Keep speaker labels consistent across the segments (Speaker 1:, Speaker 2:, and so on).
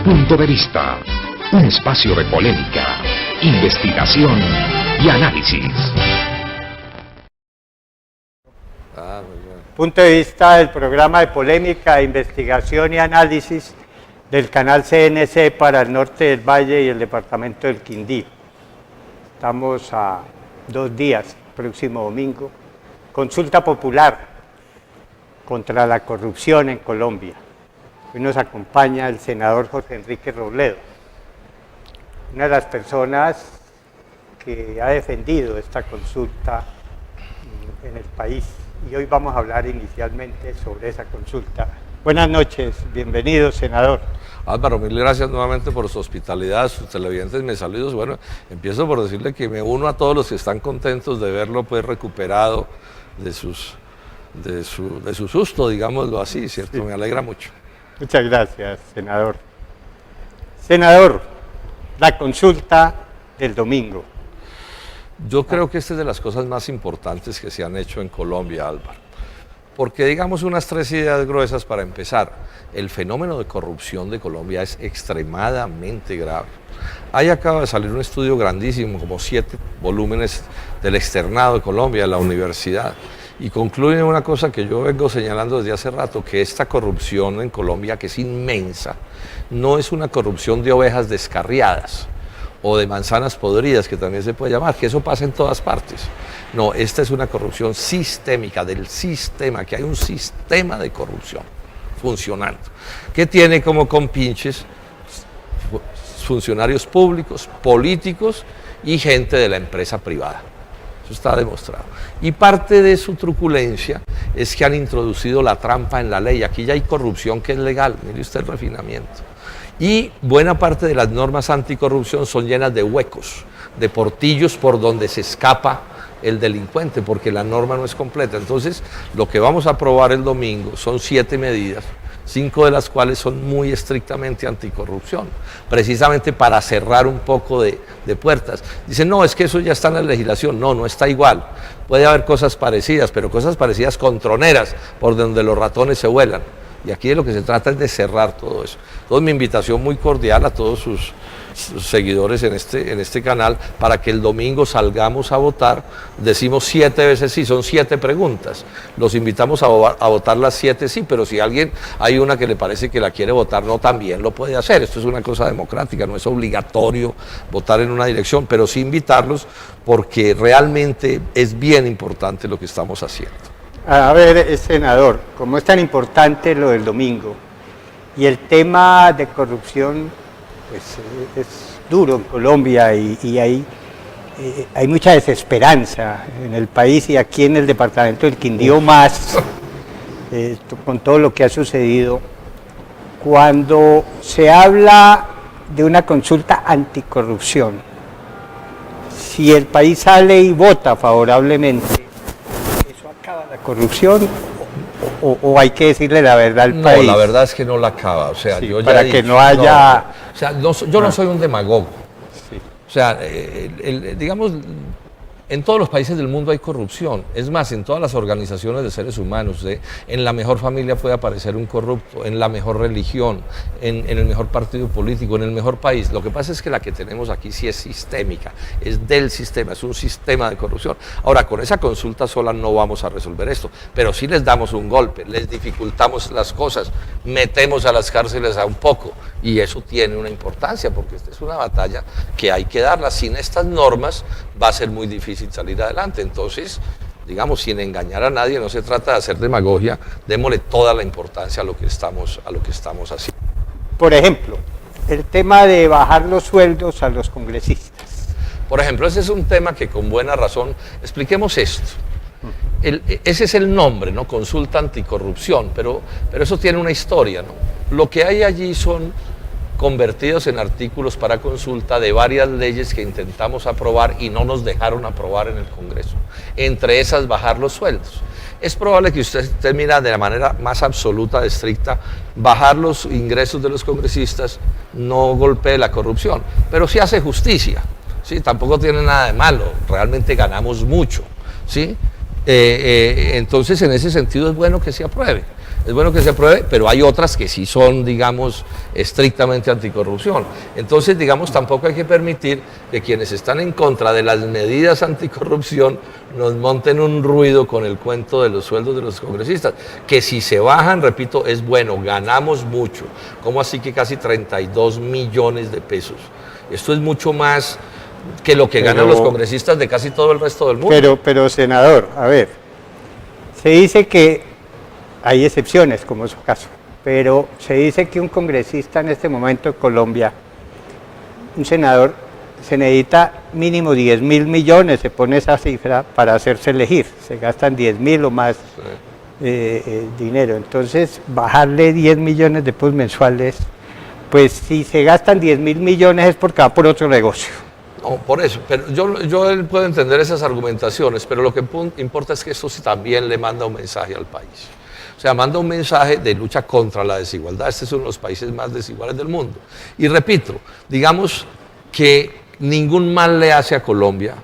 Speaker 1: Punto de Vista, un espacio de polémica, investigación y análisis.
Speaker 2: Punto de Vista, del programa de polémica, investigación y análisis del canal CNC para el norte del Valle y el departamento del Quindío. Estamos a 2 días, próximo domingo, consulta popular contra la corrupción en Colombia. Hoy nos acompaña el senador Jorge Enrique Robledo, una de las personas que ha defendido esta consulta en el país. Y hoy vamos a hablar inicialmente sobre esa consulta. Buenas noches, bienvenido, senador.
Speaker 3: Álvaro, mil gracias nuevamente por su hospitalidad, sus televidentes, mis saludos. Bueno, empiezo por decirle que me uno a todos los que están contentos de verlo pues recuperado de su susto, digámoslo así, ¿cierto? Sí. Me alegra mucho.
Speaker 2: Muchas gracias, senador. Senador, la consulta del domingo.
Speaker 3: Yo creo que esta es de las cosas más importantes que se han hecho en Colombia, Álvaro. Porque digamos unas 3 ideas gruesas para empezar. El fenómeno de corrupción de Colombia es extremadamente grave. Ahí acaba de salir un estudio grandísimo, como 7 volúmenes del externado de Colombia, de la universidad. Y concluye una cosa que yo vengo señalando desde hace rato, que esta corrupción en Colombia, que es inmensa, no es una corrupción de ovejas descarriadas o de manzanas podridas, que también se puede llamar, que eso pasa en todas partes. No, esta es una corrupción sistémica, del sistema, que hay un sistema de corrupción funcionando, que tiene como compinches funcionarios públicos, políticos y gente de la empresa privada. Eso está demostrado. Y parte de su truculencia es que han introducido la trampa en la ley. Aquí ya hay corrupción que es legal, mire usted el refinamiento. Y buena parte de las normas anticorrupción son llenas de huecos, de portillos por donde se escapa el delincuente, porque la norma no es completa. Entonces, lo que vamos a aprobar el domingo son 7 medidas, 5 de las cuales son muy estrictamente anticorrupción, precisamente para cerrar un poco de puertas. Dicen, no, es que eso ya está en la legislación. No, no está igual. Puede haber cosas parecidas, pero cosas parecidas con troneras, por donde los ratones se vuelan. Y aquí de lo que se trata es de cerrar todo eso. Entonces mi invitación muy cordial a todos sus seguidores en este canal para que el domingo salgamos a votar. Decimos 7 veces sí, son 7 preguntas. Los invitamos a votar las 7 sí, pero si alguien hay una que le parece que la quiere votar no, también lo puede hacer. Esto es una cosa democrática, no es obligatorio votar en una dirección, pero sí invitarlos porque realmente es bien importante lo que estamos haciendo.
Speaker 2: A ver, senador, como es tan importante lo del domingo y el tema de corrupción pues, es duro en Colombia y hay mucha desesperanza en el país y aquí en el departamento del Quindío más, con todo lo que ha sucedido, cuando se habla de una consulta anticorrupción, si el país sale y vota favorablemente, la corrupción o hay que decirle la verdad al país?
Speaker 3: No, la verdad es que no la acaba, o sea,
Speaker 2: sí,
Speaker 3: yo
Speaker 2: para
Speaker 3: ya
Speaker 2: que no haya...
Speaker 3: No, o sea, yo no soy un demagogo,
Speaker 2: sí.
Speaker 3: O sea, digamos, en todos los países del mundo hay corrupción, es más, en todas las organizaciones de seres humanos, en la mejor familia puede aparecer un corrupto, en la mejor religión, en el mejor partido político, en el mejor país. Lo que pasa es que la que tenemos aquí sí es sistémica, es del sistema, es un sistema de corrupción. Ahora, con esa consulta sola no vamos a resolver esto, pero sí les damos un golpe, les dificultamos las cosas, metemos a las cárceles a un poco, y eso tiene una importancia, porque esta es una batalla que hay que darla. Sin estas normas va a ser muy difícil salir adelante. Entonces, digamos, sin engañar a nadie, no se trata de hacer demagogia, démosle toda la importancia a lo que estamos haciendo.
Speaker 2: Por ejemplo, el tema de bajar los sueldos a los congresistas.
Speaker 3: Por ejemplo, ese es un tema que con buena razón, expliquemos esto. Ese es el nombre, ¿no? Consulta anticorrupción, pero eso tiene una historia, ¿no? Lo que hay allí son convertidos en artículos para consulta de varias leyes que intentamos aprobar y no nos dejaron aprobar en el Congreso. Entre esas, bajar los sueldos. Es probable que usted mira de la manera más absoluta, estricta, bajar los ingresos de los congresistas no golpee la corrupción, pero sí hace justicia, ¿sí? Tampoco tiene nada de malo, realmente ganamos mucho, ¿sí? Entonces, en ese sentido es bueno que se apruebe. es bueno que se apruebe, pero hay otras que sí son, digamos, estrictamente anticorrupción. Entonces, digamos, tampoco hay que permitir que quienes están en contra de las medidas anticorrupción nos monten un ruido con el cuento de los sueldos de los congresistas, que si se bajan, repito, es bueno, ganamos mucho. ¿Cómo así que casi 32 millones de pesos? Esto es mucho más que lo que ganan los congresistas de casi todo el resto del mundo.
Speaker 2: Pero senador, a ver, se dice que hay excepciones, como es su caso, pero se dice que un congresista en este momento en Colombia, un senador, se necesita mínimo 10.000 millones, se pone esa cifra para hacerse elegir, se gastan 10.000 o más dinero, entonces bajarle 10 millones de pesos mensuales, pues si se gastan 10.000 millones es porque va por otro negocio.
Speaker 3: No, por eso, pero yo puedo entender esas argumentaciones, pero lo que importa es que esto sí también le manda un mensaje al país. O sea, manda un mensaje de lucha contra la desigualdad. Este es uno de los países más desiguales del mundo. Y repito, digamos que ningún mal le hace a Colombia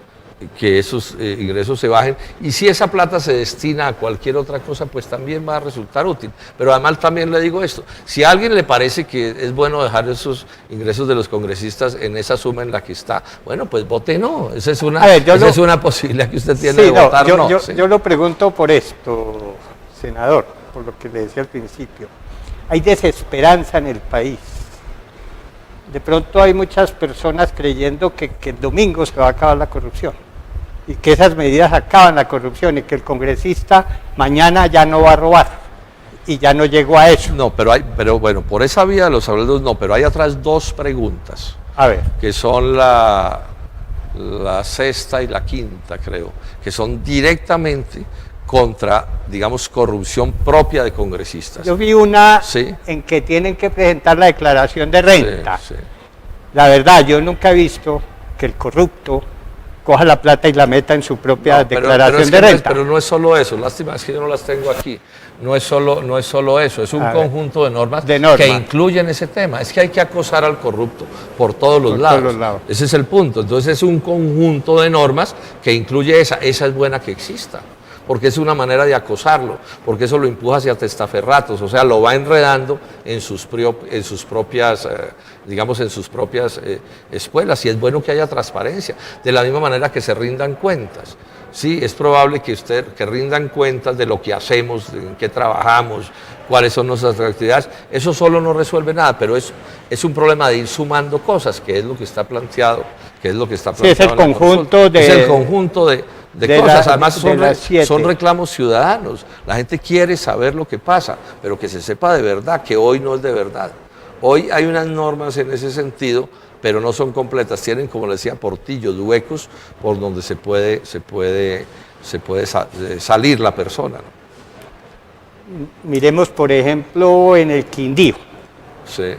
Speaker 3: que esos ingresos se bajen, y si esa plata se destina a cualquier otra cosa, pues también va a resultar útil. Pero además también le digo esto, si a alguien le parece que es bueno dejar esos ingresos de los congresistas en esa suma en la que está, bueno, pues vote no, esa es una posibilidad que usted tiene de votar no.
Speaker 2: Yo lo pregunto por esto, senador, por lo que le decía al principio. Hay desesperanza en el país. De pronto hay muchas personas creyendo que el domingo se va a acabar la corrupción y que esas medidas acaban la corrupción y que el congresista mañana ya no va a robar y ya no llegó a eso.
Speaker 3: No, pero bueno, por esa vía de los abuelos no, pero hay otras dos preguntas.
Speaker 2: A ver.
Speaker 3: Que son la sexta y la quinta, creo, que son directamente contra, digamos, corrupción propia de congresistas.
Speaker 2: Yo vi una en que tienen que presentar la declaración de renta.
Speaker 3: Sí.
Speaker 2: La verdad, yo nunca he visto que el corrupto coja la plata y la meta en su propia declaración de renta.
Speaker 3: Pero no es solo eso, lástima es que yo no las tengo aquí. No es solo eso, es un conjunto de normas que incluyen ese tema. Es que hay que acosar al corrupto por todos los lados. Ese es el punto. Entonces es un conjunto de normas que incluye esa es buena que exista, porque es una manera de acosarlo, porque eso lo empuja hacia testaferratos, o sea, lo va enredando en sus propias, digamos, en sus propias espuelas, y es bueno que haya transparencia, de la misma manera que se rindan cuentas. Sí, es probable que rindan cuentas de lo que hacemos, en qué trabajamos, cuáles son nuestras actividades. Eso solo no resuelve nada, pero es un problema de ir sumando cosas, que es lo que está planteado,
Speaker 2: Sí, es el conjunto
Speaker 3: de cosas. Además son reclamos ciudadanos. La gente quiere saber lo que pasa, pero que se sepa de verdad, que hoy no es de verdad. Hoy hay unas normas en ese sentido, pero no son completas. Tienen, como le decía Portillo, huecos por donde se puede salir la persona, ¿no?
Speaker 2: Miremos, por ejemplo, en el Quindío.
Speaker 3: Sí.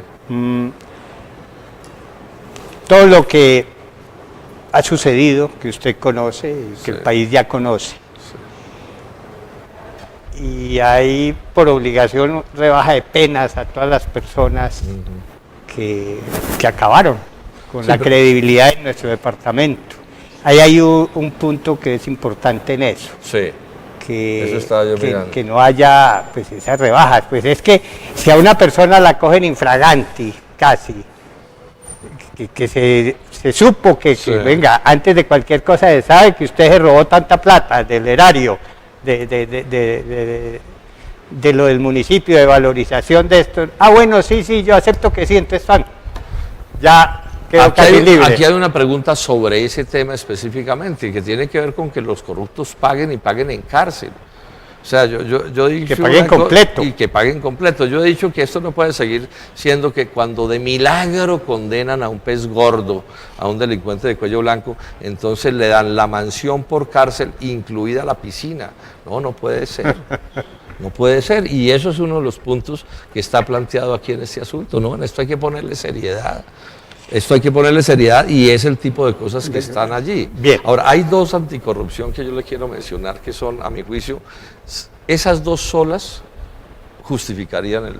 Speaker 2: Todo lo que ha sucedido, que usted conoce y que el país ya conoce. Sí. Y hay por obligación rebaja de penas a todas las personas que acabaron con la credibilidad de nuestro departamento. Ahí hay un punto que es importante en eso.
Speaker 3: Sí.
Speaker 2: Que no haya pues esas rebajas. Pues es que si a una persona la cogen infraganti, casi, que se supo que venga, antes de cualquier cosa se sabe que usted se robó tanta plata del erario, de lo del municipio, de valorización de esto. Ah, bueno, sí, yo acepto que sí, entonces ya quedó casi libre.
Speaker 3: Aquí hay una pregunta sobre ese tema específicamente, que tiene que ver con que los corruptos paguen y paguen en cárcel. O sea, yo he dicho
Speaker 2: que paguen completo.
Speaker 3: Y que paguen completo. Yo he dicho que esto no puede seguir siendo que cuando de milagro condenan a un pez gordo, a un delincuente de cuello blanco, entonces le dan la mansión por cárcel, incluida la piscina. No puede ser. No puede ser. Y eso es uno de los puntos que está planteado aquí en este asunto. No, en esto hay que ponerle seriedad. Y es el tipo de cosas que están allí.
Speaker 2: Bien.
Speaker 3: Ahora, hay dos anticorrupción que yo le quiero mencionar que son, a mi juicio, esas dos solas justificarían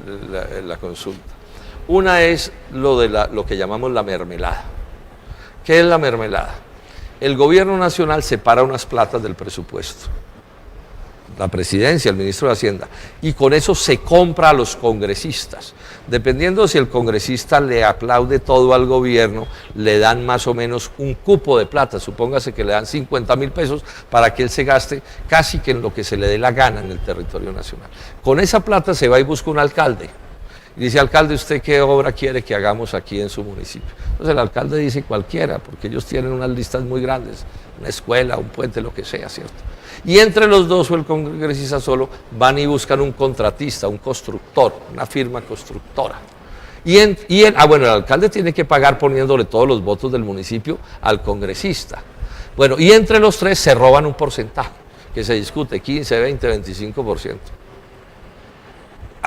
Speaker 3: la consulta. Una es lo que llamamos la mermelada. ¿Qué es la mermelada? El gobierno nacional separa unas platas del presupuesto. la presidencia, el ministro de Hacienda, y con eso se compra a los congresistas. Dependiendo si el congresista le aplaude todo al gobierno, le dan más o menos un cupo de plata, supóngase que le dan 50.000 pesos para que él se gaste casi que en lo que se le dé la gana en el territorio nacional. Con esa plata se va y busca un alcalde. Y dice, alcalde, ¿usted qué obra quiere que hagamos aquí en su municipio? Entonces el alcalde dice cualquiera, porque ellos tienen unas listas muy grandes, una escuela, un puente, lo que sea, ¿cierto? Y entre los dos o el congresista solo van y buscan un contratista, un constructor, una firma constructora. Bueno, el alcalde tiene que pagar poniéndole todos los votos del municipio al congresista. Bueno, y entre los tres se roban un porcentaje, que se discute 15, 20, 25%.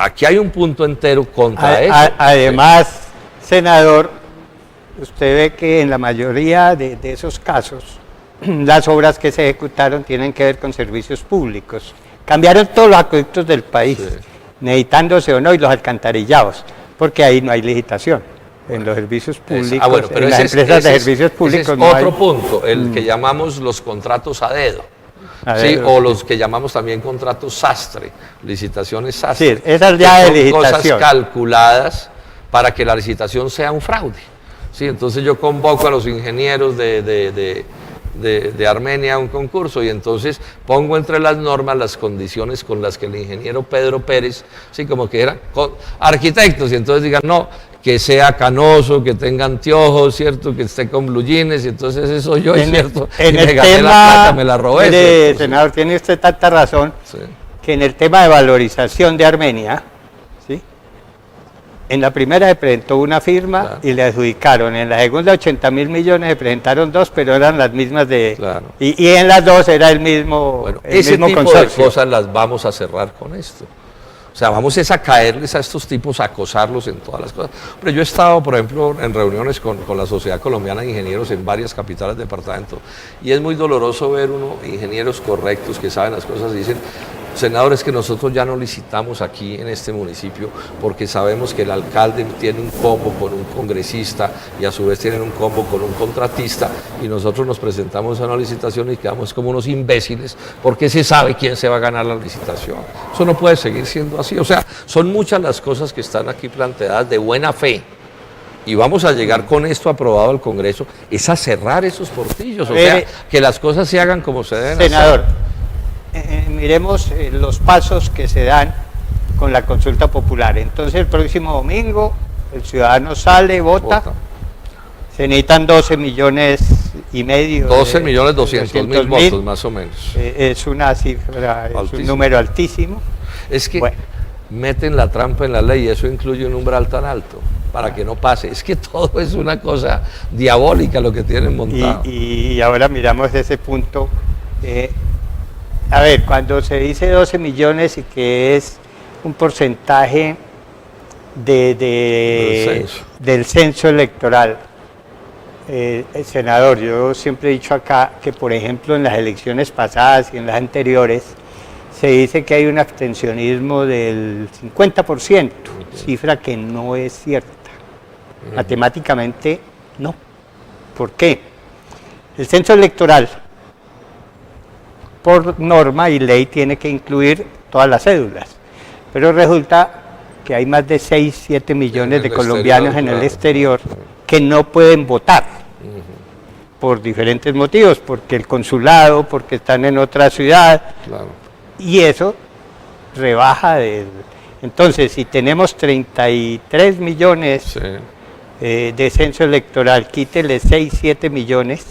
Speaker 3: Aquí hay un punto entero contra eso.
Speaker 2: Además, senador, usted ve que en la mayoría de esos casos, las obras que se ejecutaron tienen que ver con servicios públicos. Cambiaron todos los acueductos del país, sí, necesitándose o no, y los alcantarillados, porque ahí no hay licitación. En los servicios públicos,
Speaker 3: bueno, pero
Speaker 2: en las empresas de servicios públicos
Speaker 3: ese es
Speaker 2: no
Speaker 3: otro
Speaker 2: hay.
Speaker 3: Punto, el que llamamos los contratos a dedo. Sí, o los que llamamos también contratos sastre, licitaciones sastre.
Speaker 2: Sí, esas ya de licitación.
Speaker 3: Cosas calculadas para que la licitación sea un fraude. Sí, entonces yo convoco a los ingenieros de Armenia a un concurso y entonces pongo entre las normas las condiciones con las que el ingeniero Pedro Pérez, sí, como que eran arquitectos, y entonces digan, no, que sea canoso, que tenga anteojos, ¿cierto? Que esté con blue jeans, y entonces eso soy yo, ¿cierto?
Speaker 2: En
Speaker 3: y
Speaker 2: el
Speaker 3: me gané
Speaker 2: tema,
Speaker 3: la plata, me la robé.
Speaker 2: mire, senador, tiene usted tanta razón, sí, que en el tema de valorización de Armenia, ¿sí? En la primera se presentó una firma, claro, y le adjudicaron, en la segunda 80.000 millones se presentaron dos, pero eran las mismas de... Claro. Y en las dos era el mismo,
Speaker 3: bueno,
Speaker 2: el
Speaker 3: ese
Speaker 2: mismo
Speaker 3: tipo
Speaker 2: consorcio.
Speaker 3: de cosas las vamos a cerrar con esto. O sea, vamos a caerles a estos tipos, a acosarlos en todas las cosas. Pero yo he estado, por ejemplo, en reuniones con la Sociedad Colombiana de Ingenieros en varias capitales de departamento, y es muy doloroso ver ingenieros correctos que saben las cosas y dicen, senadores, que nosotros ya no licitamos aquí en este municipio porque sabemos que el alcalde tiene un combo con un congresista y a su vez tienen un combo con un contratista, y nosotros nos presentamos a una licitación y quedamos como unos imbéciles porque se sabe quién se va a ganar la licitación. Eso no puede seguir siendo así. O sea, son muchas las cosas que están aquí planteadas de buena fe. Y vamos a llegar con esto aprobado al Congreso, es a cerrar esos portillos, o sea, que las cosas se hagan como se deben hacer.
Speaker 2: Senador, miremos los pasos que se dan con la consulta popular. Entonces el próximo domingo el ciudadano sale, vota. Se necesitan 12 millones y medio.
Speaker 3: 12.200.000 votos más o menos.
Speaker 2: Es una cifra, altísimo. Es un número altísimo.
Speaker 3: Es que meten la trampa en la ley y eso incluye un umbral tan alto para que no pase. Es que todo es una cosa diabólica lo que tienen montado.
Speaker 2: Y ahora miramos ese punto. A ver, cuando se dice 12 millones y que es un porcentaje del censo electoral, senador, yo siempre he dicho acá que, por ejemplo, en las elecciones pasadas y en las anteriores, se dice que hay un abstencionismo del 50%, cifra que no es cierta. Matemáticamente, no. ¿Por qué? El censo electoral, por norma y ley, tiene que incluir todas las cédulas, pero resulta que hay más de 6, 7 millones de colombianos en el exterior que no pueden votar por diferentes motivos, porque el consulado, porque están en otra ciudad, y eso rebaja. Entonces, si tenemos 33 millones de censo electoral, quítele 6, 7 millones.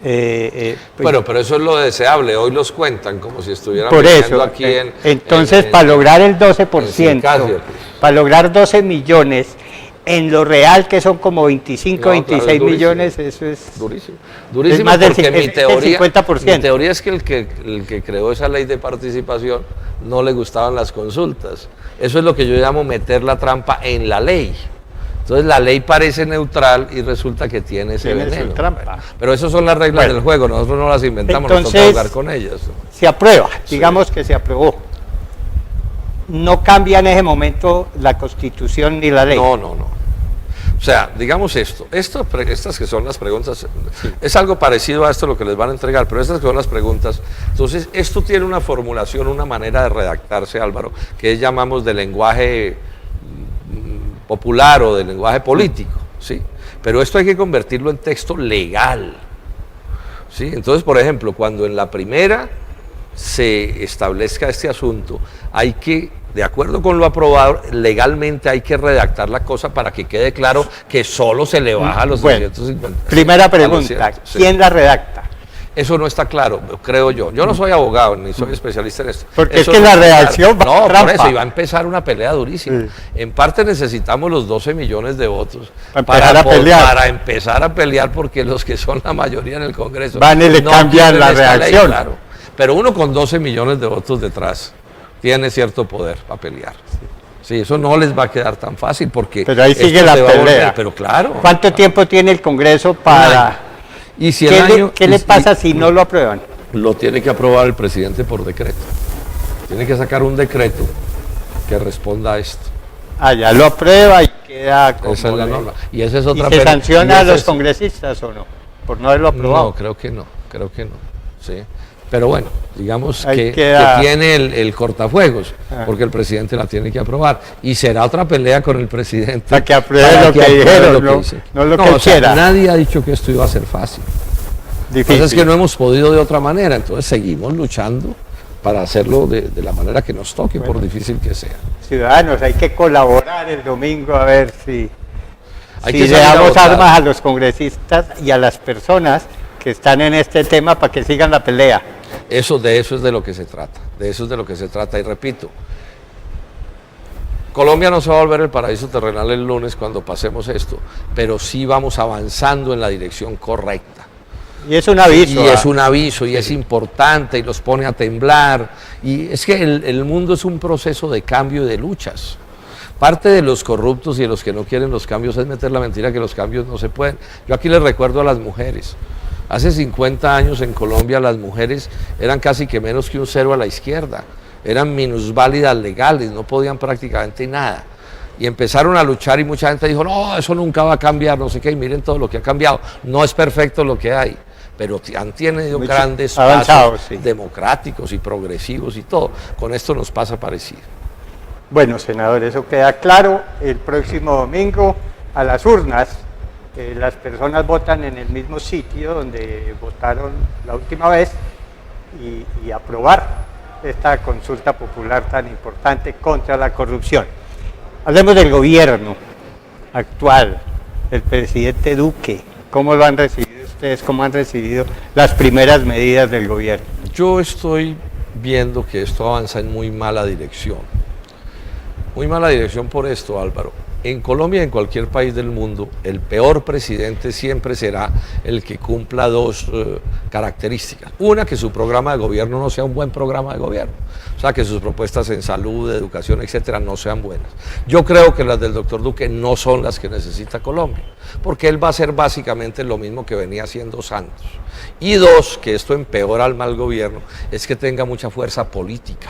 Speaker 3: Pues, bueno, pero eso es lo deseable, hoy los cuentan como si estuvieran
Speaker 2: por eso,
Speaker 3: aquí
Speaker 2: entonces para lograr el 12%, para lograr 12 millones, en lo real que son como 25, 26 millones, eso es
Speaker 3: durísimo. Durísimo,
Speaker 2: es más del,
Speaker 3: porque mi teoría,
Speaker 2: 50%.
Speaker 3: Mi teoría es que el que creó esa ley de participación no le gustaban las consultas. Eso es lo que yo llamo meter la trampa en la ley. Entonces la ley parece neutral y resulta que tiene ese veneno. Pero esas son las reglas del juego, nosotros no las inventamos,
Speaker 2: entonces,
Speaker 3: nosotros jugar con ellas.
Speaker 2: Se aprueba, digamos que se aprobó. No cambia en ese momento la Constitución ni la ley.
Speaker 3: No. O sea, digamos estas que son las preguntas, es algo parecido a esto lo que les van a entregar, pero estas que son las preguntas. Entonces, esto tiene una formulación, una manera de redactarse, Álvaro, que llamamos de lenguaje popular o de lenguaje político, ¿sí? Pero esto hay que convertirlo en texto legal, ¿sí? Entonces, por ejemplo, cuando en la primera se establezca este asunto, hay que, de acuerdo con lo aprobado, legalmente hay que redactar la cosa para que quede claro que solo se le baja a los 250.
Speaker 2: Primera pregunta, ¿quién la redacta?
Speaker 3: Eso no está claro, creo yo. Yo no soy abogado, ni soy especialista en esto.
Speaker 2: Porque
Speaker 3: eso
Speaker 2: es que la redacción va
Speaker 3: no,
Speaker 2: trampa.
Speaker 3: por eso, y va a empezar una pelea durísima.
Speaker 2: Sí.
Speaker 3: En parte necesitamos los 12 millones de votos
Speaker 2: para
Speaker 3: empezar a pelear, porque los que son la mayoría en el Congreso
Speaker 2: van y le cambian la redacción.
Speaker 3: Claro. Pero uno con 12 millones de votos detrás tiene cierto poder para pelear. Sí, eso no les va a quedar tan fácil porque...
Speaker 2: Pero ahí sigue la pelea.
Speaker 3: Pero claro.
Speaker 2: ¿Cuánto tiempo tiene el Congreso para...?
Speaker 3: Y si
Speaker 2: ¿Qué le pasa si no lo aprueban?
Speaker 3: Lo tiene que aprobar el presidente por decreto. Tiene que sacar un decreto que responda a esto.
Speaker 2: Ah, ya lo aprueba y queda como...
Speaker 3: Esa es la norma. Y esa es otra
Speaker 2: ¿Y se sanciona a los congresistas o no? Por no haberlo aprobado.
Speaker 3: No, creo que no. Sí. Pero bueno, digamos que
Speaker 2: queda...
Speaker 3: tiene el cortafuegos, porque el presidente la tiene que aprobar. Y será otra pelea con el presidente.
Speaker 2: Para que apruebe lo que dijeron, no lo que quiera.
Speaker 3: Nadie ha dicho que esto iba a ser fácil.
Speaker 2: Difícil.
Speaker 3: Es que no hemos podido de otra manera, entonces seguimos luchando para hacerlo de la manera que nos toque, por difícil que sea.
Speaker 2: Ciudadanos, hay que colaborar el domingo a ver si
Speaker 3: le
Speaker 2: damos armas a los congresistas y a las personas que están en este tema para que sigan la pelea.
Speaker 3: De eso es de lo que se trata, y repito, Colombia no se va a volver el paraíso terrenal el lunes cuando pasemos esto, pero sí vamos avanzando en la dirección correcta.
Speaker 2: Y es un aviso.
Speaker 3: Y es un aviso, y es importante, y los pone a temblar, y es que el mundo es un proceso de cambio y de luchas. Parte de los corruptos y de los que no quieren los cambios es meter la mentira que los cambios no se pueden. Yo aquí les recuerdo a las mujeres. Hace 50 años en Colombia las mujeres eran casi que menos que un cero a la izquierda, eran minusválidas legales, no podían prácticamente nada. Y empezaron a luchar y mucha gente dijo, no, eso nunca va a cambiar, no sé qué, y miren todo lo que ha cambiado. No es perfecto lo que hay, pero han tenido grandes pasos democráticos y progresivos y todo. Con esto nos pasa parecido.
Speaker 2: Bueno, senador, eso queda claro. El próximo domingo a las urnas. Las personas votan en el mismo sitio donde votaron la última vez y aprobar esta consulta popular tan importante contra la corrupción. Hablemos del gobierno actual, del presidente Duque. ¿Cómo lo han recibido ustedes? ¿Cómo han recibido las primeras medidas del gobierno?
Speaker 3: Yo estoy viendo que esto avanza en muy mala dirección. Muy mala dirección por esto, Álvaro. En Colombia y en cualquier país del mundo, el peor presidente siempre será el que cumpla dos características. Una, que su programa de gobierno no sea un buen programa de gobierno. O sea, que sus propuestas en salud, educación, etcétera, no sean buenas. Yo creo que las del doctor Duque no son las que necesita Colombia, porque él va a hacer básicamente lo mismo que venía haciendo Santos. Y dos, que esto empeora al mal gobierno, es que tenga mucha fuerza política.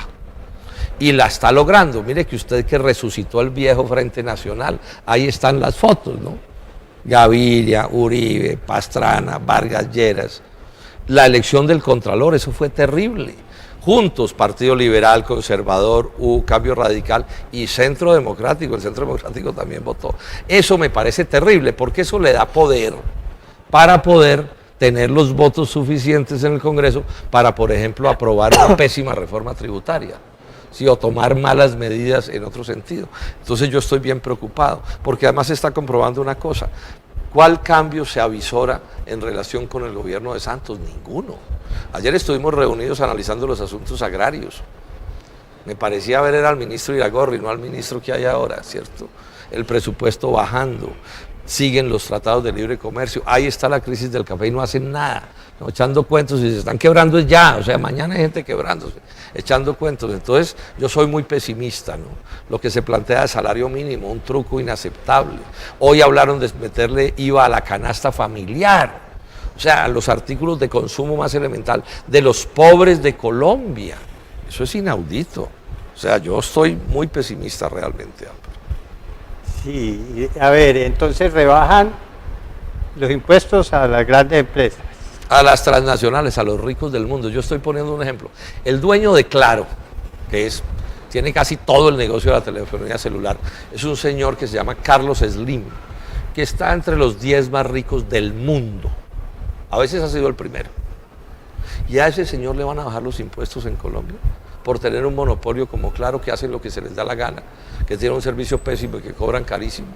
Speaker 3: Y la está logrando. Mire que usted que resucitó el viejo Frente Nacional, ahí están las fotos, ¿no? Gaviria, Uribe, Pastrana, Vargas Lleras. La elección del Contralor, eso fue terrible. Juntos, Partido Liberal, Conservador, Cambio Radical y Centro Democrático. El Centro Democrático también votó. Eso me parece terrible, porque eso le da poder para poder tener los votos suficientes en el Congreso para, por ejemplo, aprobar una pésima reforma tributaria. Sí, o tomar malas medidas en otro sentido. Entonces yo estoy bien preocupado, porque además se está comprobando una cosa. ¿Cuál cambio se avisora en relación con el gobierno de Santos? Ninguno. Ayer estuvimos reunidos analizando los asuntos agrarios. Me parecía ver al ministro Iragorri, no al ministro que hay ahora, ¿cierto? El presupuesto bajando. Siguen los tratados de libre comercio, ahí está la crisis del café y no hacen nada, ¿no? Echando cuentos y se están quebrando ya, o sea, mañana hay gente quebrándose, echando cuentos. Entonces yo soy muy pesimista, ¿no? Lo que se plantea de salario mínimo, un truco inaceptable. Hoy hablaron de meterle IVA a la canasta familiar, o sea, a los artículos de consumo más elemental de los pobres de Colombia. Eso es inaudito. O sea, yo estoy muy pesimista realmente, Álvaro.
Speaker 2: Sí, a ver, entonces rebajan los impuestos a las grandes empresas.
Speaker 3: A las transnacionales, a los ricos del mundo. Yo estoy poniendo un ejemplo. El dueño de Claro, que tiene casi todo el negocio de la telefonía celular, es un señor que se llama Carlos Slim, que está entre los 10 más ricos del mundo. A veces ha sido el primero. Y a ese señor le van a bajar los impuestos en Colombia por tener un monopolio como Claro, que hacen lo que se les da la gana, que tienen un servicio pésimo y que cobran carísimo.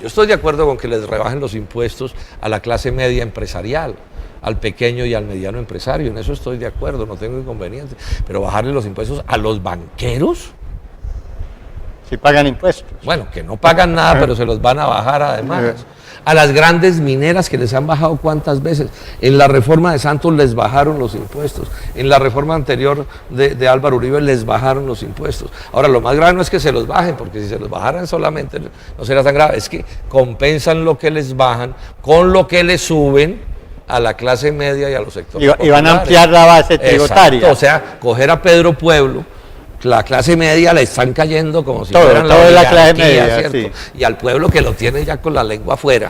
Speaker 3: Yo estoy de acuerdo con que les rebajen los impuestos a la clase media empresarial, al pequeño y al mediano empresario, en eso estoy de acuerdo, no tengo inconveniente, pero bajarle los impuestos a los banqueros.
Speaker 2: Si pagan impuestos.
Speaker 3: Bueno, que no pagan nada, pero se los van a bajar además. A las grandes mineras que les han bajado cuántas veces. En la reforma de Santos les bajaron los impuestos. En la reforma anterior de Álvaro Uribe les bajaron los impuestos. Ahora, lo más grave no es que se los bajen, porque si se los bajaran solamente no sería tan grave. Es que compensan lo que les bajan con lo que les suben a la clase media y a los sectores populares.
Speaker 2: Y van a ampliar la base tributaria.
Speaker 3: Exacto, o sea, coger a Pedro Pueblo, la clase media le están cayendo como si fueran
Speaker 2: la clase media,
Speaker 3: ¿cierto?
Speaker 2: sí.
Speaker 3: Y al pueblo que lo tiene ya con la lengua afuera,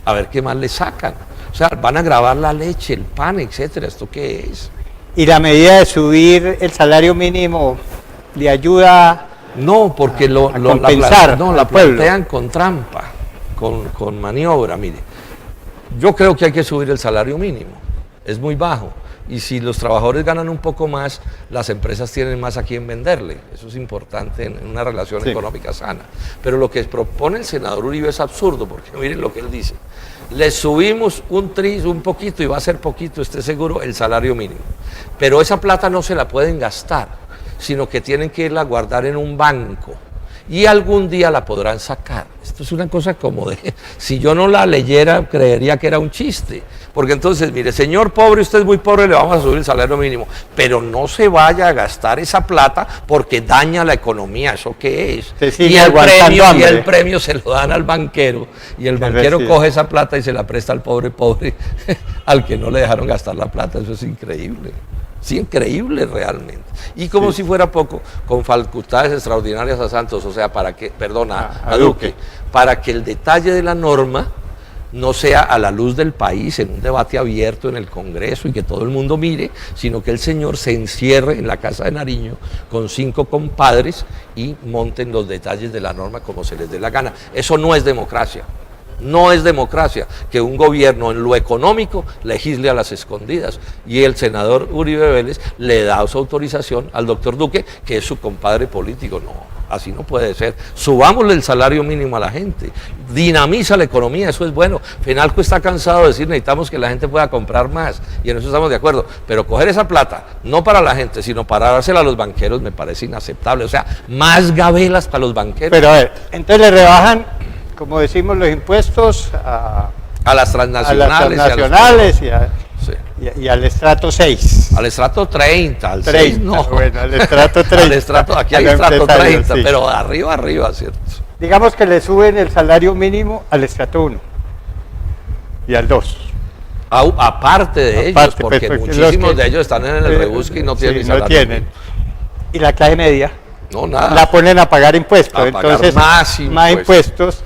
Speaker 3: a ver qué más le sacan. O sea, van a grabar la leche, el pan, etcétera. ¿Esto qué es?
Speaker 2: ¿Y la medida de subir el salario mínimo le ayuda?
Speaker 3: No, porque
Speaker 2: a compensar
Speaker 3: la
Speaker 2: al pueblo.
Speaker 3: plantean con trampa, con maniobra. Mire, yo creo que hay que subir el salario mínimo, es muy bajo. Y si los trabajadores ganan un poco más, las empresas tienen más a quien venderle. Eso es importante en una relación económica sana. Pero lo que propone el senador Uribe es absurdo, porque miren lo que él dice. Le subimos un poquito, y va a ser poquito, esté seguro, el salario mínimo. Pero esa plata no se la pueden gastar, sino que tienen que irla a guardar en un banco. Y algún día la podrán sacar. Esto es una cosa como de... Si yo no la leyera, creería que era un chiste. Porque entonces, mire, señor pobre, usted es muy pobre, le vamos a subir el salario mínimo. Pero no se vaya a gastar esa plata porque daña la economía. ¿Eso qué es? Y el premio se lo dan al banquero. Y el banquero coge esa plata y se la presta al pobre al que no le dejaron gastar la plata. Eso es increíble. Sí, increíble realmente. Y como si fuera poco, con facultades extraordinarias a Santos, o sea, a Duque, para que el detalle de la norma no sea a la luz del país, en un debate abierto en el Congreso y que todo el mundo mire, sino que el señor se encierre en la Casa de Nariño con 5 compadres y monten los detalles de la norma como se les dé la gana. Eso no es democracia. No es democracia que un gobierno en lo económico legisle a las escondidas, y el senador Uribe Vélez le da su autorización al doctor Duque, que es su compadre político. No, así no puede ser. Subámosle el salario mínimo a la gente, dinamiza la economía, eso es bueno. Fenalco está cansado de decir necesitamos que la gente pueda comprar más, y en eso estamos de acuerdo, pero coger esa plata, no para la gente, sino para dársela a los banqueros, me parece inaceptable. O sea, más gabelas para los banqueros.
Speaker 2: Pero a ver, entonces le rebajan, como decimos, los impuestos a
Speaker 3: las transnacionales,
Speaker 2: y al estrato 6.
Speaker 3: Al estrato 30, al 6 no.
Speaker 2: Bueno, al estrato 30.
Speaker 3: Aquí hay estrato 30, sí. Pero arriba, ¿cierto?
Speaker 2: Digamos que le suben el salario mínimo al estrato 1 y al 2.
Speaker 3: Aparte de ellos, porque muchísimos de ellos están en el rebusque y no tienen ni salario.
Speaker 2: No tienen. ¿Y la clase media?
Speaker 3: No, nada.
Speaker 2: La ponen a pagar impuestos, entonces más impuestos.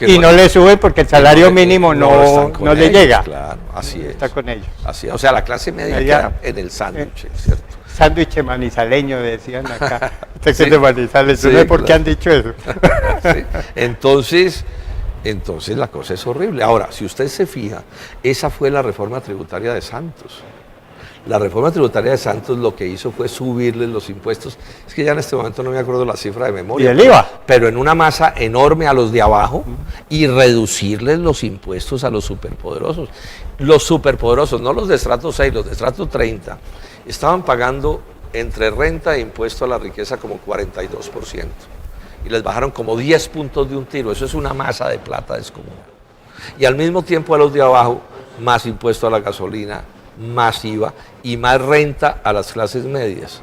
Speaker 2: Y no le suben porque el salario mínimo no le llega.
Speaker 3: Claro, así es.
Speaker 2: Está con ellos.
Speaker 3: Así es. O sea, la clase media queda en el sándwich, ¿cierto?
Speaker 2: Sándwich manizaleño, decían acá. Usted que es de Manizales, no sé por qué han dicho eso.
Speaker 3: Sí. Entonces la cosa es horrible. Ahora, si usted se fija, esa fue la reforma tributaria de Santos. La reforma tributaria de Santos lo que hizo fue subirles los impuestos. Es que ya en este momento no me acuerdo la cifra de memoria.
Speaker 2: ¿Y el IVA?
Speaker 3: Pero en una masa enorme a los de abajo, y reducirles los impuestos a los superpoderosos. Los superpoderosos, no los de estrato 6, los de estrato 30, estaban pagando entre renta e impuesto a la riqueza como 42%. Y les bajaron como 10 puntos de un tiro. Eso es una masa de plata descomunal. Y al mismo tiempo a los de abajo, más impuesto a la gasolina, más IVA y más renta a las clases medias.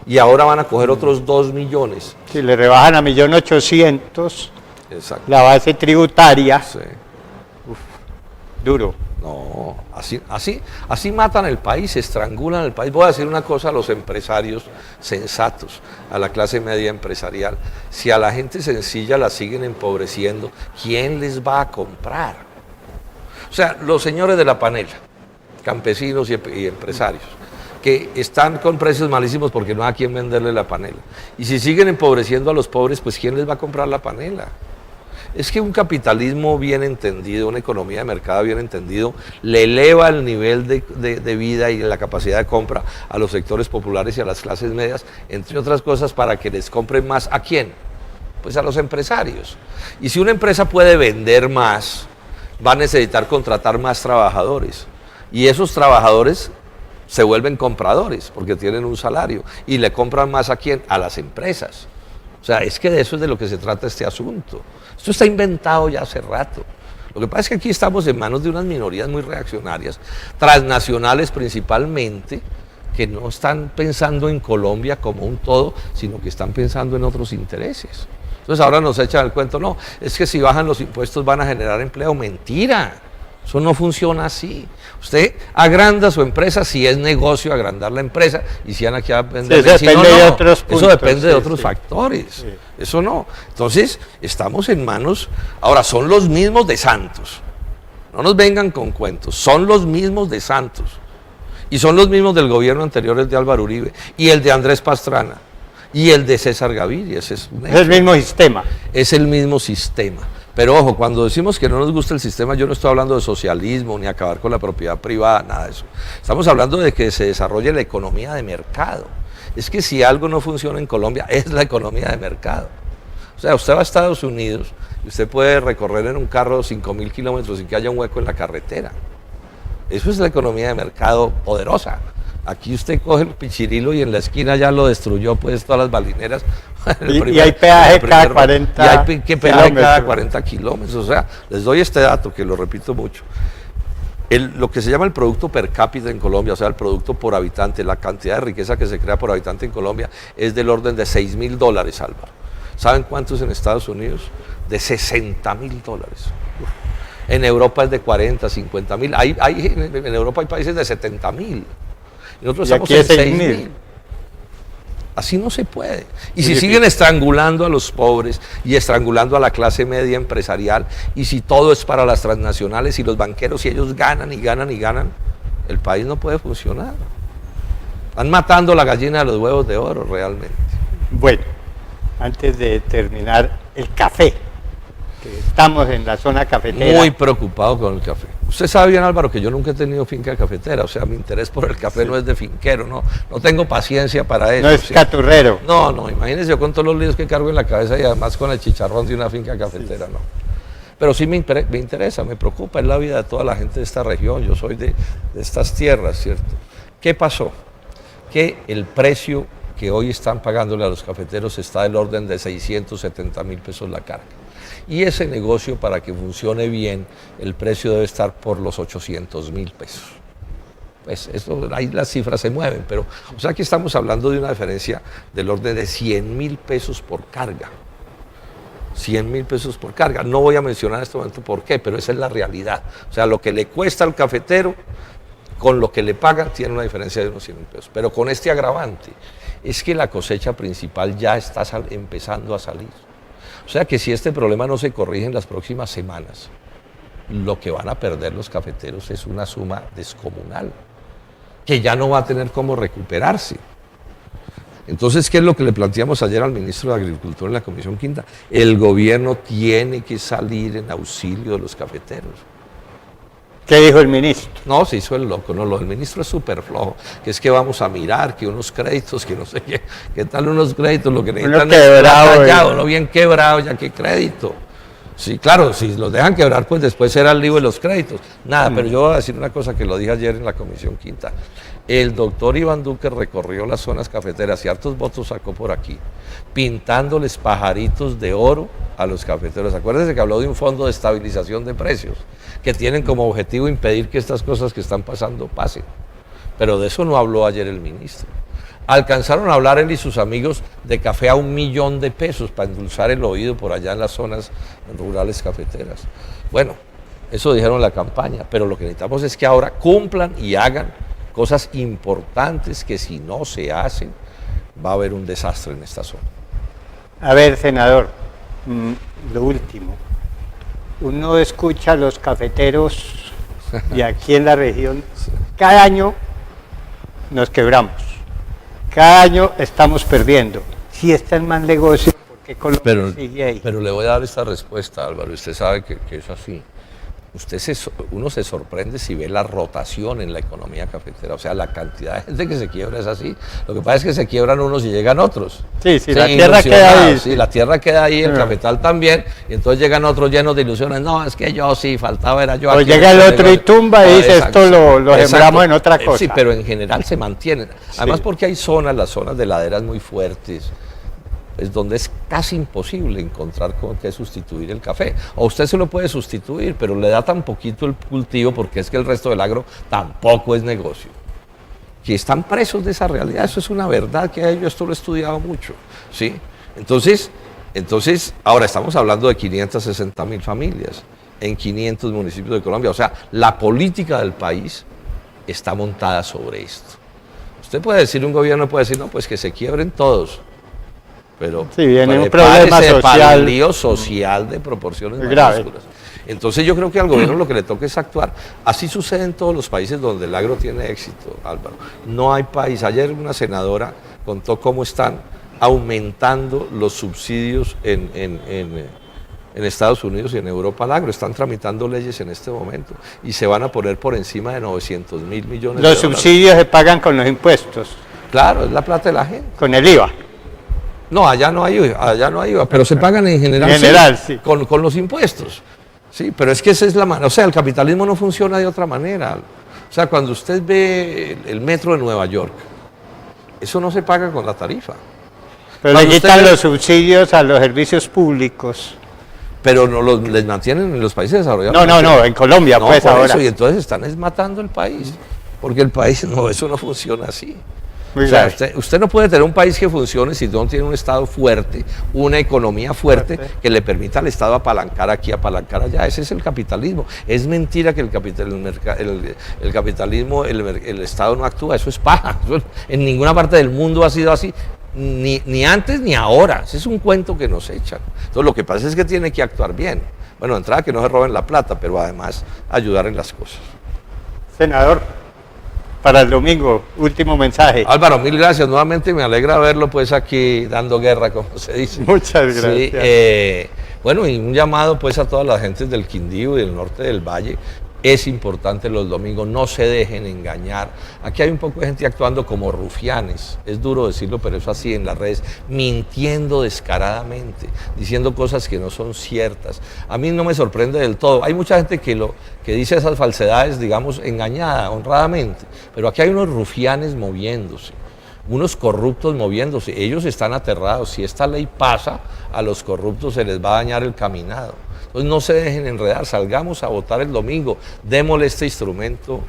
Speaker 3: Y ahora van a coger otros 2 millones.
Speaker 2: Si le rebajan a 1.800.000
Speaker 3: Exacto.
Speaker 2: la base tributaria,
Speaker 3: sí.
Speaker 2: Duro.
Speaker 3: No, así matan el país, estrangulan el país. Voy a decir una cosa a los empresarios sensatos, a la clase media empresarial. Si a la gente sencilla la siguen empobreciendo, ¿quién les va a comprar? O sea, los señores de la panela, campesinos y empresarios, que están con precios malísimos porque no hay a quién venderle la panela. Y si siguen empobreciendo a los pobres, pues ¿quién les va a comprar la panela? Es que un capitalismo bien entendido, una economía de mercado bien entendido, le eleva el nivel de vida y la capacidad de compra a los sectores populares y a las clases medias, entre otras cosas, para que les compren más. ¿A quién? Pues a los empresarios. Y si una empresa puede vender más, va a necesitar contratar más trabajadores. Y esos trabajadores se vuelven compradores porque tienen un salario. ¿Y le compran más a quién? A las empresas. O sea, es que de eso es de lo que se trata este asunto. Esto está inventado ya hace rato. Lo que pasa es que aquí estamos en manos de unas minorías muy reaccionarias, transnacionales principalmente, que no están pensando en Colombia como un todo, sino que están pensando en otros intereses. Entonces ahora nos echan el cuento, no, es que si bajan los impuestos van a generar empleo. Mentira. Eso no funciona así. Usted agranda su empresa si es negocio agrandar la empresa y si van aquí a vender.
Speaker 2: Sí, eso
Speaker 3: si
Speaker 2: depende
Speaker 3: no,
Speaker 2: de
Speaker 3: no.
Speaker 2: otros puntos.
Speaker 3: Eso depende de
Speaker 2: Sí,
Speaker 3: otros
Speaker 2: sí.
Speaker 3: factores.
Speaker 2: Sí.
Speaker 3: Eso no. Entonces, estamos en manos. Ahora, son los mismos de Santos. No nos vengan con cuentos. Son los mismos de Santos. Y son los mismos del gobierno anterior, el de Álvaro Uribe, y el de Andrés Pastrana, y el de César Gaviria. Ese es un
Speaker 2: Es el mismo sistema.
Speaker 3: Es el mismo sistema. Pero ojo, cuando decimos que no nos gusta el sistema, yo no estoy hablando de socialismo ni acabar con la propiedad privada, nada de eso. Estamos hablando de que se desarrolle la economía de mercado. Es que si algo no funciona en Colombia, es la economía de mercado. O sea, usted va a Estados Unidos y usted puede recorrer en un carro 5.000 kilómetros sin que haya un hueco en la carretera. Eso es la economía de mercado poderosa. Aquí usted coge el pichirilo y en la esquina ya lo destruyó, pues, todas las balineras.
Speaker 2: Y hay peaje cada 40
Speaker 3: y hay peaje cada
Speaker 2: kilómetros.
Speaker 3: 40 kilómetros. O sea, les doy este dato que lo repito mucho. Lo que se llama el producto per cápita en Colombia, o sea, el producto por habitante, la cantidad de riqueza que se crea por habitante en Colombia es del orden de $6.000, Álvaro. ¿Saben cuántos en Estados Unidos? De $60.000. En Europa es de 40, 50.000. En Europa hay países de 70.000. Y nosotros
Speaker 2: Y
Speaker 3: estamos
Speaker 2: aquí es
Speaker 3: en
Speaker 2: 6.000.
Speaker 3: 6.000. Así no se puede. Y si siguen estrangulando a los pobres y estrangulando a la clase media empresarial, y si todo es para las transnacionales y los banqueros y ellos ganan y ganan y ganan, el país no puede funcionar. Están matando la gallina de los huevos de oro realmente.
Speaker 2: Bueno, antes de terminar, el café. Que estamos en la zona cafetera.
Speaker 3: Muy preocupado con el café. Usted sabe bien, Álvaro, que yo nunca he tenido finca cafetera, o sea, mi interés por el café no es de finquero, no tengo paciencia para eso.
Speaker 2: No es
Speaker 3: ¿sí?
Speaker 2: caturrero.
Speaker 3: No, imagínese yo con todos los líos que cargo en la cabeza y además con el chicharrón de una finca cafetera, no. Pero sí me interesa, me preocupa, es la vida de toda la gente de esta región, yo soy de estas tierras, ¿cierto? ¿Qué pasó? Que el precio que hoy están pagándole a los cafeteros está del orden de 670.000 pesos la carga. Y ese negocio, para que funcione bien, el precio debe estar por los 800.000 pesos. Pues ahí las cifras se mueven, pero o sea que estamos hablando de una diferencia del orden de 100.000 pesos por carga. 100.000 pesos por carga. No voy a mencionar en este momento por qué, pero esa es la realidad. O sea, lo que le cuesta al cafetero con lo que le pagan tiene una diferencia de unos 100.000 pesos. Pero con este agravante, es que la cosecha principal ya está empezando a salir. O sea que si este problema no se corrige en las próximas semanas, lo que van a perder los cafeteros es una suma descomunal, que ya no va a tener cómo recuperarse. Entonces, ¿qué es lo que le planteamos ayer al ministro de Agricultura en la Comisión Quinta? El gobierno tiene que salir en auxilio de los cafeteros.
Speaker 2: ¿Qué dijo el ministro?
Speaker 3: No, se hizo el loco, no, lo del ministro es súper flojo, que es que vamos a mirar, que unos créditos, que no sé qué tal unos créditos, lo que necesitan es
Speaker 2: quebrado,
Speaker 3: tallado, no bien quebrado, ya qué crédito. Sí, claro, si los dejan quebrar, pues después será el lío de los créditos. Nada, pero yo voy a decir una cosa que lo dije ayer en la Comisión Quinta. El doctor Iván Duque recorrió las zonas cafeteras y hartos votos sacó por aquí, pintándoles pajaritos de oro a los cafeteros. Acuérdense que habló de un fondo de estabilización de precios, que tienen como objetivo impedir que estas cosas que están pasando pasen. Pero de eso no habló ayer el ministro. Alcanzaron a hablar él y sus amigos de café a $1.000.000 de pesos para endulzar el oído por allá en las zonas rurales cafeteras. Bueno, Eso dijeron en la campaña, pero lo que necesitamos es que ahora cumplan y hagan cosas importantes que si no se hacen va a haber un desastre en esta zona.
Speaker 2: A ver, senador, lo último. Uno escucha a los cafeteros y aquí en la región, cada año nos quebramos. Cada año estamos perdiendo. Si está en mal negocio, ¿por qué Colombia sigue ahí?
Speaker 3: Pero le voy a dar esta respuesta, Álvaro. Usted sabe que es así. Uno se sorprende si ve la rotación en la economía cafetera, o sea, la cantidad de gente que se quiebra es así. Lo que pasa es que se quiebran unos y llegan otros.
Speaker 2: Sí, la tierra queda ahí.
Speaker 3: Sí, la tierra queda ahí, el cafetal también, y entonces llegan otros llenos de ilusiones. No, es que yo sí, faltaba, era yo.
Speaker 2: O llega el otro y tumba y dice, esto lo sembramos en otra cosa.
Speaker 3: Sí, pero en general se mantienen. Además porque hay zonas, las zonas de laderas muy fuertes, es donde es casi imposible encontrar con qué sustituir el café. O usted se lo puede sustituir, pero le da tan poquito el cultivo porque es que el resto del agro tampoco es negocio. Que están presos de esa realidad, eso es una verdad que yo esto lo he estudiado mucho, ¿sí? Entonces, ahora estamos hablando de 560.000 familias en 500 municipios de Colombia. O sea, la política del país está montada sobre esto. Usted puede decir, un gobierno puede decir, no, pues que se quiebren todos. Pero
Speaker 2: sí, viene un problema social.
Speaker 3: Para un lío social de proporciones mayúsculas. Entonces yo creo que al gobierno lo que le toca es actuar. Así sucede en todos los países donde el agro tiene éxito, Álvaro. No hay país. Ayer una senadora contó cómo están aumentando los subsidios en Estados Unidos y en Europa al agro. Están tramitando leyes en este momento y se van a poner por encima de 900.000 millones de dólares.
Speaker 2: Los subsidios se pagan con los impuestos.
Speaker 3: Claro, es la plata de la gente.
Speaker 2: Con el IVA.
Speaker 3: No, allá no hay IVA, pero se pagan en general,
Speaker 2: sí.
Speaker 3: Con los impuestos. Sí, pero es que esa es la manera. O sea, el capitalismo no funciona de otra manera. O sea, cuando usted ve el metro de Nueva York, eso no se paga con la tarifa.
Speaker 2: Pero le quitan los subsidios a los servicios públicos.
Speaker 3: Pero no les mantienen en los países desarrollados.
Speaker 2: No, en Colombia
Speaker 3: no,
Speaker 2: pues
Speaker 3: por
Speaker 2: ahora.
Speaker 3: Eso, y entonces están matando el país. Porque el país, no, eso no funciona así.
Speaker 2: Muy
Speaker 3: o sea, usted no puede tener un país que funcione si no tiene un Estado fuerte, una economía fuerte que le permita al Estado apalancar aquí, apalancar allá. Ese es el capitalismo. Es mentira que el capitalismo, el Estado no actúa. Eso es paja. Eso en ninguna parte del mundo ha sido así. Ni antes ni ahora. Ese es un cuento que nos echan. Entonces lo que pasa es que tiene que actuar bien. Bueno, de entrada que no se roben la plata, pero además ayudar en las cosas.
Speaker 2: Senador, para el domingo, último mensaje.
Speaker 3: Álvaro, mil gracias. Nuevamente me alegra verlo pues aquí dando guerra, como se dice.
Speaker 2: Muchas gracias.
Speaker 3: Sí, bueno, y un llamado pues a todas las gentes del Quindío y del norte del Valle. Es importante los domingos, no se dejen engañar. Aquí hay un poco de gente actuando como rufianes, es duro decirlo, pero es así en las redes, mintiendo descaradamente, diciendo cosas que no son ciertas. A mí no me sorprende del todo. Hay mucha gente que dice esas falsedades, digamos, engañada, honradamente, pero aquí hay unos rufianes moviéndose, unos corruptos moviéndose. Ellos están aterrados. Si esta ley pasa, a los corruptos se les va a dañar el caminado. Entonces no se dejen enredar, salgamos a votar el domingo, démosle este instrumento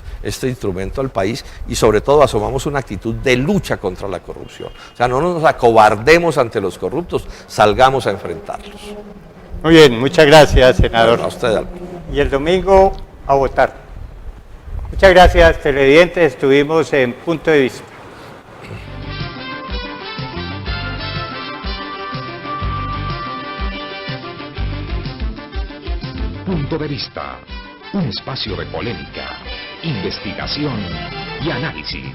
Speaker 3: al país y sobre todo asumamos una actitud de lucha contra la corrupción. O sea, no nos acobardemos ante los corruptos, salgamos a enfrentarlos.
Speaker 2: Muy bien, muchas gracias, senador.
Speaker 3: Bueno, a usted, Álvaro.
Speaker 2: Y el domingo a votar. Muchas gracias, televidentes, estuvimos en Punto de Vista.
Speaker 1: Punto de Vista, un espacio de polémica, investigación y análisis.